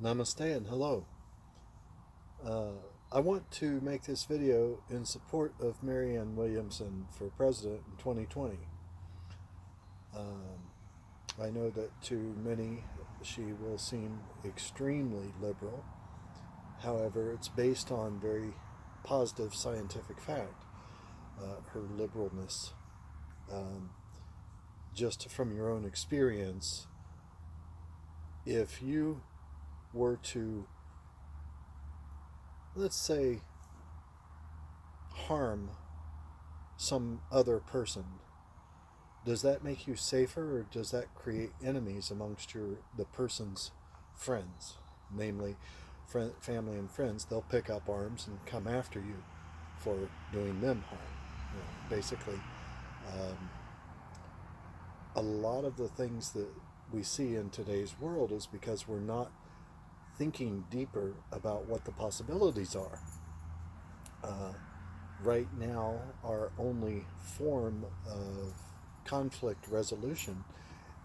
Namaste and hello. Uh, I want to make this video in support of Marianne Williamson for president in 2020. I know that to many she will seem extremely liberal. However, it's based on very positive scientific fact, her liberalness. Um, just from your own experience, if you were to, let's say, harm some other person, does that make you safer, or does that create enemies amongst the person's friends, namely family and friends? They'll pick up arms and come after you for doing them harm. Basically, um, a lot of the things that we see in today's world is because we're not thinking deeper about what the possibilities are. Uh, right now, our only form of conflict resolution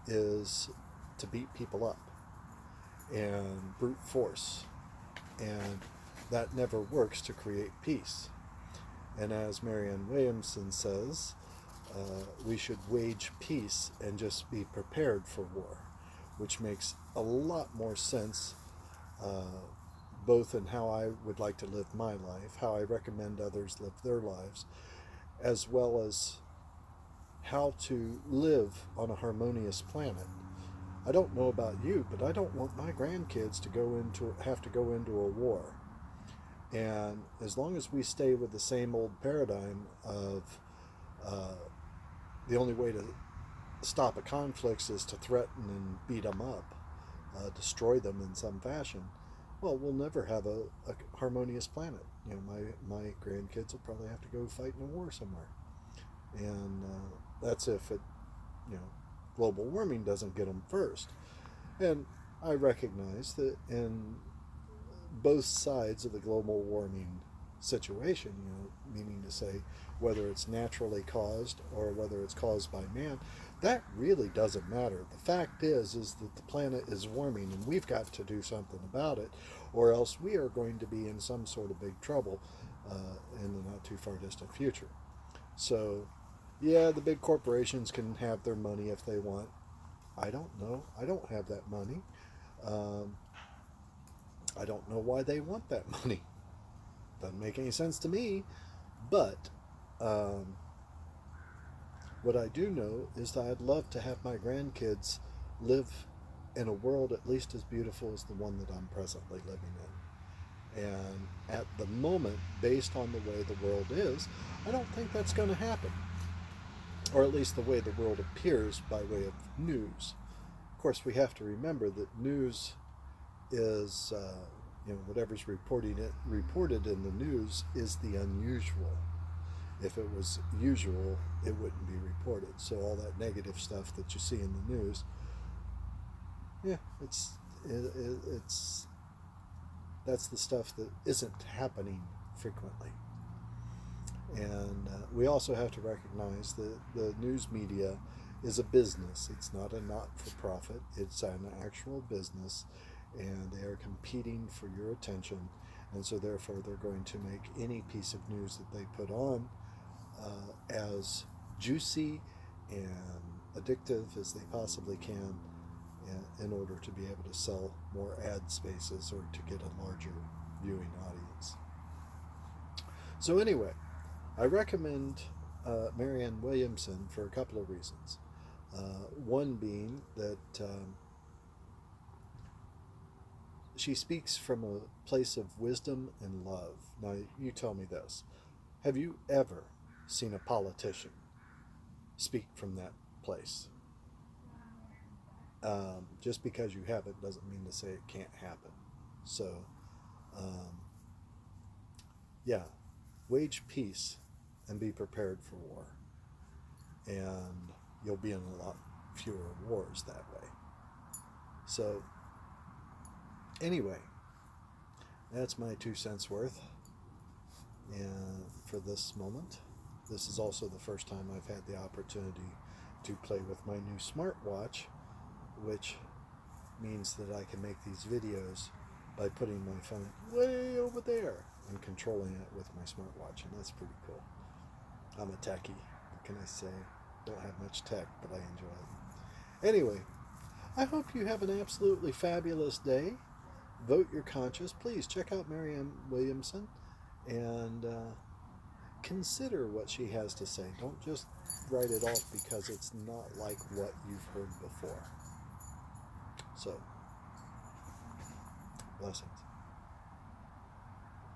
is to beat people up and brute force, and that never works to create peace. And as Marianne Williamson says, we should wage peace and just be prepared for war, which makes a lot more sense, both in how I would like to live my life, how I recommend others live their lives, as well as how to live on a harmonious planet. I don't know about you, but I don't want my grandkids to have to go into a war. And as long as we stay with the same old paradigm of the only way to stop a conflict is to threaten and beat them up, destroy them in some fashion, well, we'll never have a harmonious planet. My grandkids will probably have to go fight in a war somewhere, and that's if global warming doesn't get them first. And I recognize that in both sides of the global warming situation, meaning to say whether it's naturally caused or whether it's caused by man, that really doesn't matter. The fact is that the planet is warming and we've got to do something about it, or else we are going to be in some sort of big trouble in the not too far distant future. So, yeah, the big corporations can have their money if they want. I don't know. I don't have that money. Um, I don't know why they want that money. Doesn't make any sense to me. But what I do know is that I'd love to have my grandkids live in a world at least as beautiful as the one that I'm presently living in. And at the moment, based on the way the world is, I don't think that's going to happen. Or at least the way the world appears by way of news. Of course, we have to remember that news is, whatever's reported in the news is the unusual. If it was usual, it wouldn't be reported. So all that negative stuff that you see in the news, yeah, it's that's the stuff that isn't happening frequently. And we also have to recognize that the news media is a business. It's not a not-for-profit. It's an actual business, and they are competing for your attention. And so therefore they're going to make any piece of news that they put on as juicy and addictive as they possibly can in order to be able to sell more ad spaces or to get a larger viewing audience. So anyway, I recommend Marianne Williamson for a couple of reasons. One being that she speaks from a place of wisdom and love. Now, you tell me this. Have you ever seen a politician speak from that place? Just because you haven't doesn't mean to say it can't happen. So, um, yeah, wage peace and be prepared for war. And you'll be in a lot fewer wars that way. So, anyway, that's my 2 cents worth. And for this moment, this is also the first time I've had the opportunity to play with my new smartwatch, which means that I can make these videos by putting my phone way over there and controlling it with my smartwatch, and that's pretty cool. I'm a techie. What can I say? Don't have much tech, but I enjoy it. Anyway, I hope you have an absolutely fabulous day. Vote your conscience. Please check out Marianne Williamson and consider what she has to say. Don't just write it off because it's not like what you've heard before. So, blessings.